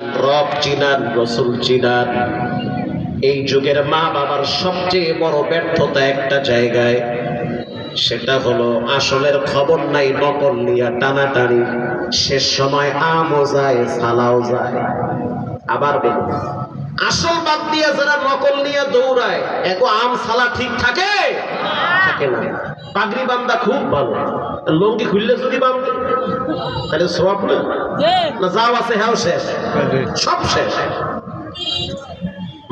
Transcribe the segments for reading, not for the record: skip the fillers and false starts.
রব চিনান, রসুল চিনান। এই যুগের মা বাবার সবচেয়ে বড় ব্যর্থতা একটা জায়গায়, সেটা হলো আসলের খবর নাই, নকল নিয়ে টানাটানি। শেষ সময় আমও যায়, সালাও যায়। আবার বলুন, আসল বাদ দিয়ে যারা নকল নিয়ে দৌড়ায়, এগো আম সালা ঠিক থাকে থাকে না। পাগড়ি বান্দা খুব ভালো, লঙ্গি খুললে যদি বান্ধে তাহলে সব না, যাও আছে হ্যাঁ শেষ, সব শেষ।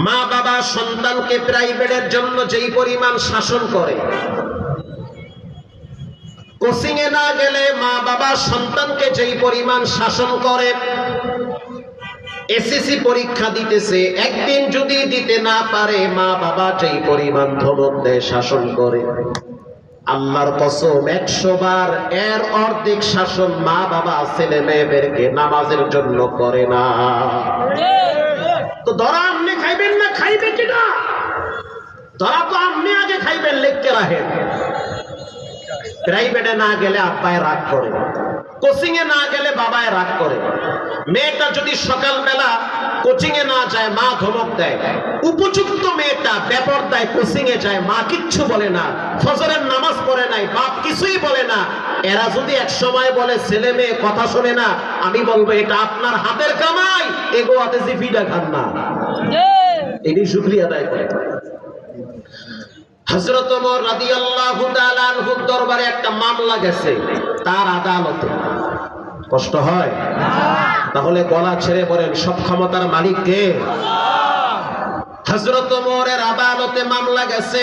মা বাবা সন্তানকে প্রাইভেটের জন্য যেই পরিমাণ শাসন করে, কোচিং এ না গেলে মা বাবা সন্তানকে যেই পরিমাণ শাসন করে, এসএসসি পরীক্ষা দিতেছে, একদিন যদি দিতে না পারে মা বাবা যেই পরিমাণ ধমক দেয়, শাসন করে, আল্লাহর কসম 100 বার এর অর্ধেক শাসন মা বাবা ছেলে মেয়েদেরকে নামাজের জন্য করে না। তো ধরা আপনি খাইবেন না, খাইবে কিনা? ধরা তো আপনি আগে খাইবেন, লিখতে রাখেন। প্রাইভেটে না গেলে আব্বায় রাগ করে, কোচিং এ না গেলে বাবায় রাগ করে। মেয়েটা যদি সকালবেলা কোচিং এ না যায়, মা ধমক দেয়। উপযুক্ত মেয়েটা বেপরদায় কোচিং এ যায়, মা কিচ্ছু বলে না। ফজরের নামাজ পড়ে নাই, বাপ কিছুই বলে না। এরা যদি এক সময় বলে ছেলে মেয়ে কথা শোনে না, আমি বলবো এটা আপনার হাতের কামাই, এগো হাতে জিফিটা খান না। এটি শুকরিয়া আদায় করে। হযরত ওমর রাদিয়াল্লাহু তাআলা আনহুর দরবারে একটা মামলা গেছে, তার আদালতে। কষ্ট হয়? তাহলে গলা ছেড়ে বলেন, সব ক্ষমতার মালিক কে? হযরত ওমরের আদালতে মামলা গেছে।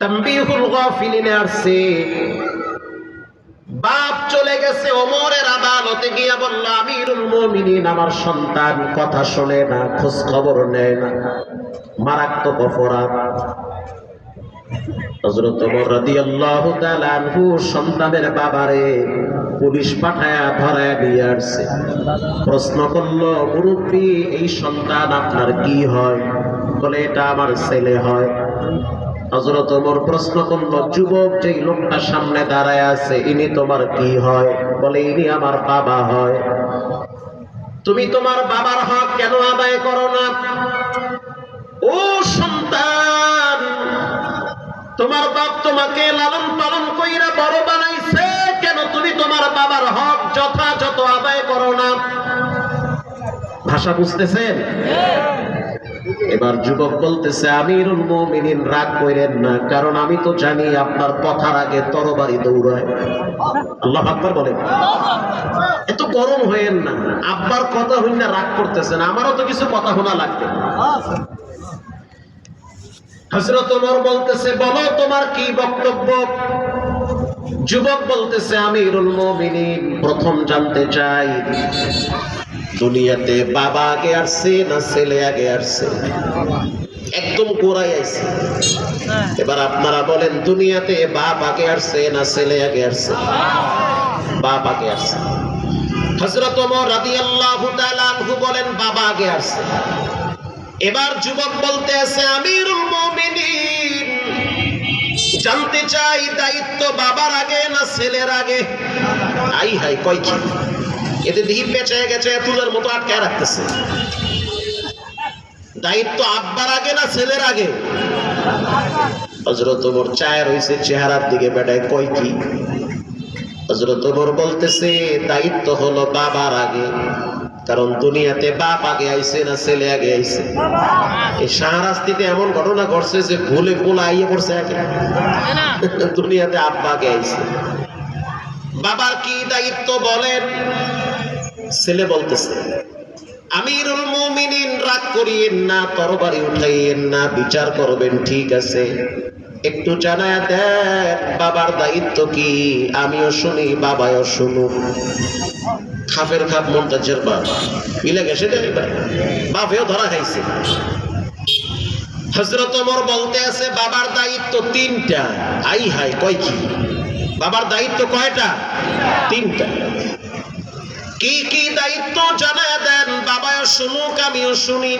তানবীহুল গাফিলিনে আসছে, বাপ চলে গেছে ওমরের আদালতে গিয়া বলল, আমিরুল মুমিনিন আমার সন্তান কথা শোনে না, খোঁজ খবর নেয় না, মারাত্মক অপরাধ। হযরত ওমর রাদিয়াল্লাহু তাআলা আনহু সন্তানের বাবারে পুলিশ পাঠায়া ধরায় নিয়ে আসছে। প্রশ্ন করলো, মুরব্বী এই সন্তান আপনার কি হয়? বলে এটা আমার ছেলে হয়। হযরত ওমর প্রশ্ন করলো, যুবক যেই লোকটা সামনে দাঁড়ায় আছে ইনি তোমার কি হয়? বলে ইনি আমার বাবা হয়। তুমি তোমার বাবার হক কেন আদায় করো না? ও সন্তান, তোমার বাপ তোমাকে লালন পালন কইরা বড় বানাইছে, কেন তুমি তোমার বাবার হক যথাযথ আদায় করো না? ভাষা বুঝতেছেন? এবার যুবক বলতেছে, আমিরুল মুমিনিন রাগ কইরেন না, কারণ আমি তো জানি আপনার কথার আগে তরবারি দৌড়ায়। আল্লাহু আকবার বলেন। এত গরম হয়েন না, আব্বার কথা হইনা রাগ করতেছেন, আমারও তো কিছু কথা শোনা লাগবে। হযরত ওমর বলতেছে, বলো তোমার কি বক্তব্য? যুবক বলতেছে, আমিরুল মুমিনিন প্রথম জানতে চাই, দুনিয়াতে বাবা আগে আসছে না ছেলে আগে আসছে? একদম গোড়াই আইছে। এবার আপনারা বলেন, দুনিয়াতে বাপ আগে আসছে না ছেলে আগে আসছে? বাপ আগে আসছে। হযরত ওমর রাদিয়াল্লাহু তাআলা আনহু বলেন, বাবা আগে আসছে। এবার যুবক বলতে আছে, আমিরুল মুমিনিন জানতে চাই, দায়িত্ব বাবার আগে না ছেলের আগে? আই হাই, কয় কি এতে দিহি পেঁচে গেছে, তুলের মতো আটকে রাখতেছে। দায়িত্ব আব্বার আগে না ছেলের আগে? হযরত ওমর চায় রইছে চেহারার দিকে, বেটায় কয় কি? হযরত ওমর বলতেছে, দায়িত্ব হলো বাবার আগে, কারণ দুনিয়াতে বাপ আগে আইছে না ছেলে আগে আইছে? এই শাহরাস্তিতে এমন ঘটনা ঘটছে যে ভুলে পোলা আইয়ে পড়ছে আগে, দুনিয়াতে আব্বা আগে আইছে। বাবার কি দায়িত্ব বলেন? ছেলে বলতেছে, আমিরুল মুমিনিন রাগ করিয়েন না, তরবারি উঠাইয়েন না, বিচার করবেন ঠিক আছে, একটু জানায়া দেন বাবার দায়িত্ব কি, আমিও শুনি বাবাও শুনুক। খাপের খাপ মন্তাজের বাপ মিলে গেছে, বাপেও ধরা খাইছে। হযরত ওমর বলতে আছে, বাবার দায়িত্ব 3টা। আই হাই, কয় কি? বাবার দায়িত্ব কয়টা? 3টা। কি কি দায়িত্ব জানায়া দেন, বাবাও শুনুক আমিও শুনি।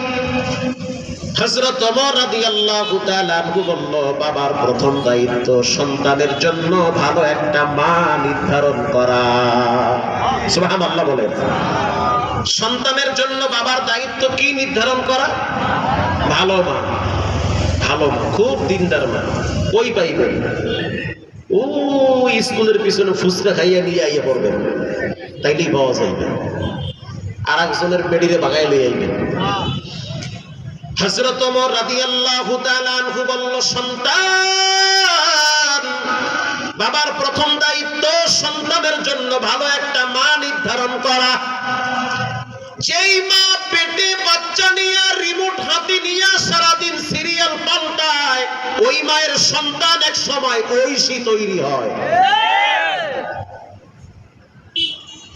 হযরত ওমর রাদিয়াল্লাহু তাআলা আনহু বলল, বাবার প্রথম দায়িত্ব সন্তানের জন্য ভালো একটা মা নির্ধারণ করা। সুবহানাল্লাহ বলেন। সন্তানের জন্য বাবার দায়িত্ব কি নির্ধারণ করা? ভালো মা, ভালো মা, খুব দিনদার মা। কই পাইবেন? ও স্কুলের পিছনে ফুচকা খাইয়া নিয়ে আইয়া পড়বেন, তাইলেই পাওয়া যাইবে। আর একজনের বেডিরে বাগাই লই আইবেন। হযরত ওমর রাদিয়াল্লাহু তাআলা আনহু বলল, সন্তান, বাবার প্রথম দায়িত্ব সন্তানের জন্য ভালো একটা মা নির্ধারণ করা। যেই মা পেটে বাচ্চা নিয়ে রিমোট হাতে নিয়ে সারাদিন সিরিয়াল পাল্টায়, ওই মায়ের সন্তান এক সময় ঐশী তৈরি হয়।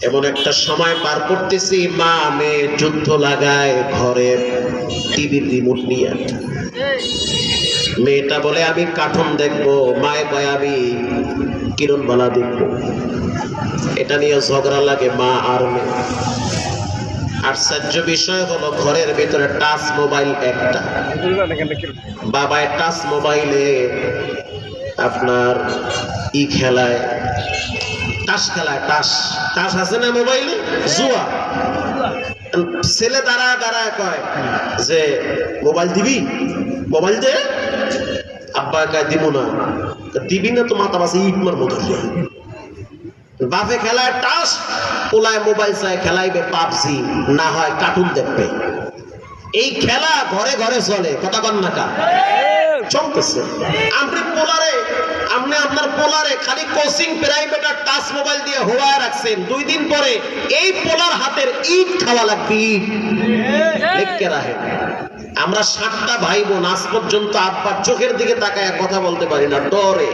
এমন একটা সময় পার করতেছি, মা মেয়ে যুদ্ধ লাগায় ঘরের টিভির রিমোট নিয়ে। মেয়েটা বলে আমি কার্টুন দেখবো, মায়ে কয় আমি কিরণবালা দেখবো। এটা নিয়ে ঝগড়া লাগে মা আর মেয়ে। আশ্চর্য বিষয় হলো, ঘরের ভিতরে টাচ মোবাইল একটা। বাবায় টাচ মোবাইলে আপনার খেলায়, টাস খেলায়, টাস টাস আছে না মোবাইলে, জুয়া। ছেলে দাঁড়ায় দাঁড়ায় কয় যে মোবাইল দিবি, মোবাইল দে। আব্বা কয় দিব না। দিবি না তো মাথা বাসে ইট মারবো ধরলে। বাপে খেলায় টাস, পোলায় মোবাইল চায়, খেলাইবে পাবজি, না হয় কার্টুন দেখবে। এই খেলা ঘরে ঘরে চলে, কথা বল না কা চলতেছে। আপনি পোলারে, আপনি আপনার পোলারে খালি কোচিং প্রাইভেট আর টাচ মোবাইল দিয়ে হোয়ায় রাখছেন, 2 দিন পরে এই পোলার হাতের ইট খাওয়া লাগবে, ইট লেখকে রাখে। আমরা 7টা ভাই বোন আজ পর্যন্ত আব্বার চোখের দিকে তাকায় কথা বলতে পারি না, ডরে।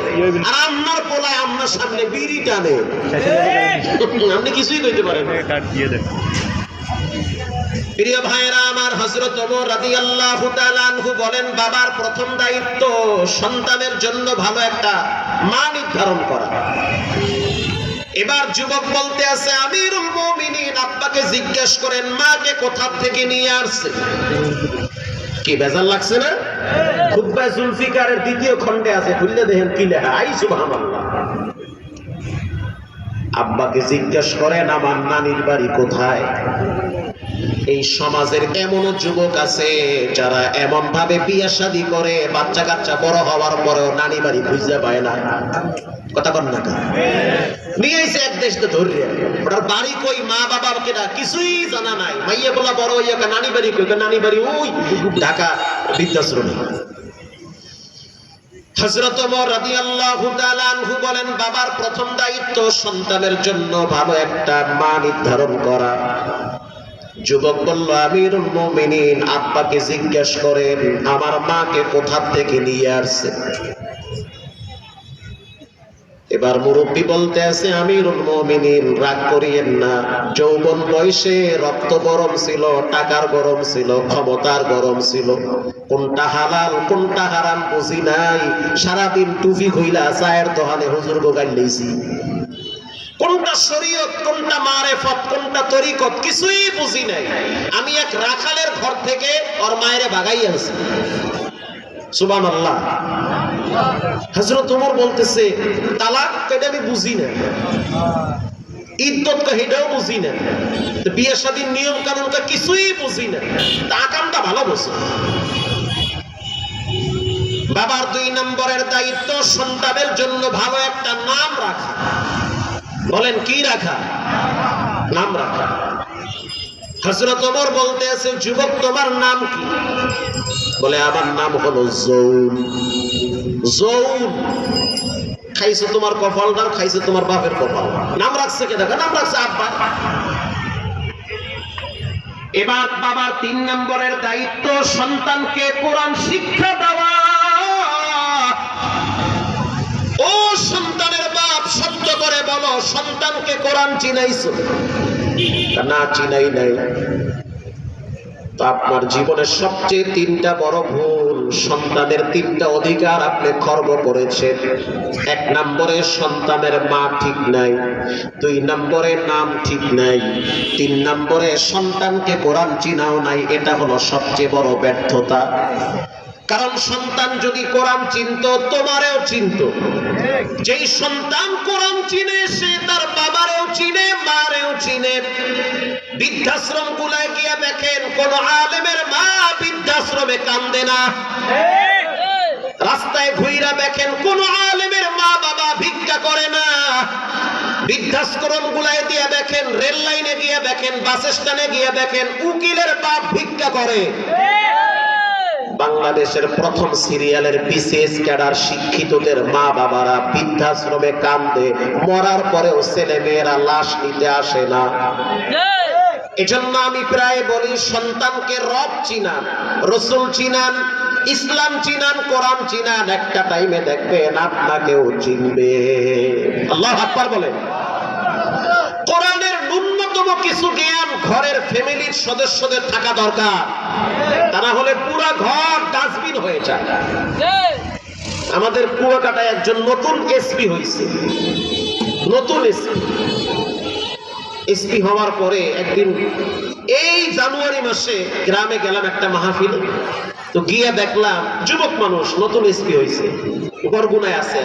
আর আপনার পোলায় আপনার সামনে বিড়ি টানে, আপনি কিছুই কইতে পারেন না। প্রিয় ভাইরা আমার, হযরত ওমর রাদিয়াল্লাহু তাআলা আনহু বলেন, বাবার প্রথম দায়িত্ব সন্তানের জন্য ভালো একটা মা নির্ধারণ করা। এবার যুবক বলতে আছে, আমিরুল মুমিনিন আব্বাকে জিজ্ঞেস করেন মাকে কোথা থেকে নিয়ে আসছে। কি বেজার লাগছে না? খুতবা জুলফিকারের 2য় খণ্ডে আছে, খুললে দেখেন কি লেখা, আই সুবহানাল্লাহ। আব্বাকে জিজ্ঞেস করেন আমার নানির বাড়ি কোথায়। এই সমাজের এমন যুবক আছে যারা এমন ভাবে বিয়ে শাদী করে, বাচ্চা কাচ্চা বড় হওয়ার পরেও নানি বাড়ি খুঁজে পায় না। কথা বল না কা নিয়ে এসে এক দেশে ধরিয়ে, ওটার বাড়ি কই, মা বাবা কেনা কিছুই জানা নাই। মাইয়া বলা বড় হইয়া নানি বাড়ি কই, নানি বাড়ি ওই ঢাকা বৃদ্ধাশ্রমে। হযরত ওমর রাদিয়াল্লাহু তাআলা আনহু বলেন, বাবার প্রথম দায়িত্ব সন্তানের জন্য ভালো একটা মা নির্ধারণ করা। যুবক বলল, আমিরুল মুমিনিন আব্বাকে জিজ্ঞেস করেন আমার মাকে কোথা থেকে নিয়ে আসছে। এবার মুরব্বী বলতে আছে, আমিরুল মুমিনিন রাগ করিয়েন না, যৌবন বয়সে রক্ত গরম ছিল, টাকার গরম ছিল, ক্ষমতার গরম ছিল, কোনটা হালাল কোনটা হারাম বুঝি নাই। সারাদিন টুপি খুইলা চায়ের দোকানে হুজুর গোগাই লইছি। কোনটা শরীয়ত কোনটা মারেফত কোনটা তরিকত কিছুই বুঝি নাই। আমি এক রাখালের ঘর থেকে ওর মায়েরে ভাগাই আনছি। সুবহানাল্লাহ। হযরত ওমর বলতেছে, তালাক এটা আমি বুঝি না, ইদ্যত এটাও বুঝি না, বিয়ে শাদীর নিয়ম কানুন কিছুই বুঝি না, আকামটা ভালো বুঝি। বাবার 2 নম্বরের দায়িত্ব সন্তানের জন্য ভালো একটা নাম রাখা। বলেন কি রাখা? নাম রাখা। হযরত ওমর বলতে আছে, যুবক তোমার নাম কি? বলে আমার নাম হলো জৌন। জৌন খাইছে তোমার কপালটা, খাইছে তোমার বাপের কপাল। নাম রাখছে কে? দেখা নাম রাখছে আব্বা। এবার বাবার 3 নম্বরের দায়িত্ব সন্তানকে কোরআন শিক্ষা দেওয়া। ও সন্তানের বাপ, সত্য করে বলো সন্তানকে কোরআন চিনাইছো? না চিনাই নাই। তো আপনার জীবনের সবচেয়ে 3টা বড় ভুল, সন্তানের 3টা অধিকার আপনি খর্ব করেছেন। 1 নম্বরে সন্তানের মা ঠিক নাই, 2 নম্বরে নাম ঠিক নাই, 3 নম্বরে সন্তানকে কোরআন চিনাও নাই। এটা হলো সবচেয়ে বড় ব্যর্থতা। কারণ সন্তান যদি কোরআন চিনতো তোমারেও চিনতো, যেই সন্তান কোরআন চিনে সে তার বাবারেও চিনে মারেও চিনে। বৃদ্ধাশ্রম গুলায় গিয়ে দেখেন কোন আলেমের মা বৃদ্ধাশ্রমে কান্দে না। রাস্তায় ঘুইরা দেখেন কোন আলেমের মা বাবা ভিক্ষা করে না। বৃদ্ধাশ্রম গুলায় দিয়ে দেখেন, রেল লাইনে গিয়ে দেখেন, বাস স্ট্যান্ডে গিয়ে দেখেন উকিলের বাপ ভিক্ষা করে। বাংলাদেশের প্রথম সিরিয়ালের বিশেষ ক্যাডার শিক্ষিতদের মা বাবারা বৃদ্ধাশ্রমে কান্দে, মরার পরেও ছেলে মেয়েরা লাশ নিতে আসে না। এজন্য আমি প্রায় বলি সন্তানকে রব চিনান, রসুল চিনান, ইসলাম চিনান, কোরআন চিনান, একটা টাইমে দেখবেন আপনাকেও চিনবে। আল্লাহু আকবার বলেন। কোরআনের ন্যূনতম কিছু জ্ঞান ঘরের ফ্যামিলির সদস্যদের থাকা দরকার, তা না হলে পুরো ঘর ডাস্টবিন হয়ে যায়। আমাদের কুয়াকাটায় একজন নতুন এসপি হয়েছে, নতুন এসপি হওয়ার পরে একদিন এই জানুয়ারি মাসে গ্রামে গেলাম একটা মাহফিল, তো গিয়ে দেখলাম যুবক মানুষ নতুন এসপি হয়েছে, বরগুনায় আছে।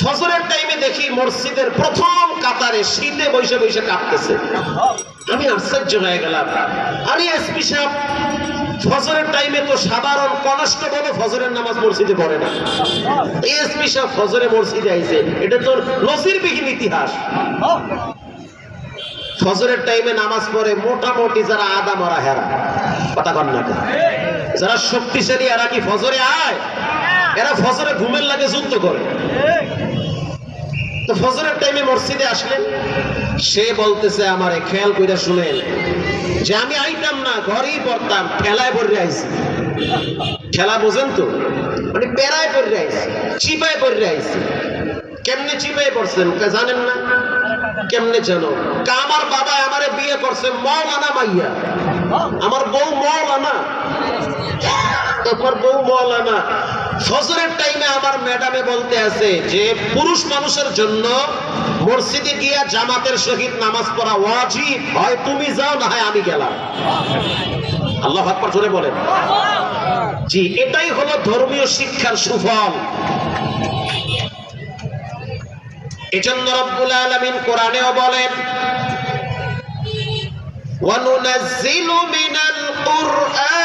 ফজরের টাইমে দেখি মসজিদের প্রথম কাতারে শীতে বসে বসে কাঁপতেছে। আমি আশ্চর্য হয়ে গেলাম, আরে এসপি সাহেব ফজরের টাইমে তো সাধারণ কনস্টেবল ফজরের নামাজ মসজিদে পড়ে না, এসপি সাহেব ফজরে মসজিদে আইছে, এটা তো নজিরবিহীন ইতিহাস। ফজরের টাইমে নামাজ পড়ে মোটামুটি যারা আদা মরা হেরা, কথা কন না, যারা শক্তিশালী এরা কি ফজরে আয়? এরা ফজরে ঘুমের লাগে যুদ্ধ করে। তো ফজরের টাইমে মসজিদে আসলেন, সে বলতেছে আমারে খেয়াল করে শুনেন যে আমি আইতাম না, ঘরেই পড়তাম, ঠেলায় পড়ে আইছি। ঠেলা বোঝেন তো, মানে পেরায় পড়ে আইছি, চিপায় পড়ে আইছি। কেমনে চিপায় পড়ছেন জানেন না? কেমনে জানো? আমার বাবা আমারে বিয়ে করছে মৌলানা মাইয়া, আমার বউ মৌলানা, আমার বউ মৌলানা। ফজরের টাইমে আমার ম্যাডামে বলতে আছে যে পুরুষ মানুষের জন্য মসজিদে গিয়া জামাতের সহিত নামাজ পড়া ওয়াজিব, হয় তুমি যাও না হয় আমি গেলাম। আল্লাহু আকবার জোরে বলেন। জি, এটাই হলো ধর্মীয় শিক্ষার সুফল। এজন্য রব্বুল আলামিন কোরআনেও বলেন ওয়ানুনাজ্জিলু মিনাল কুরআন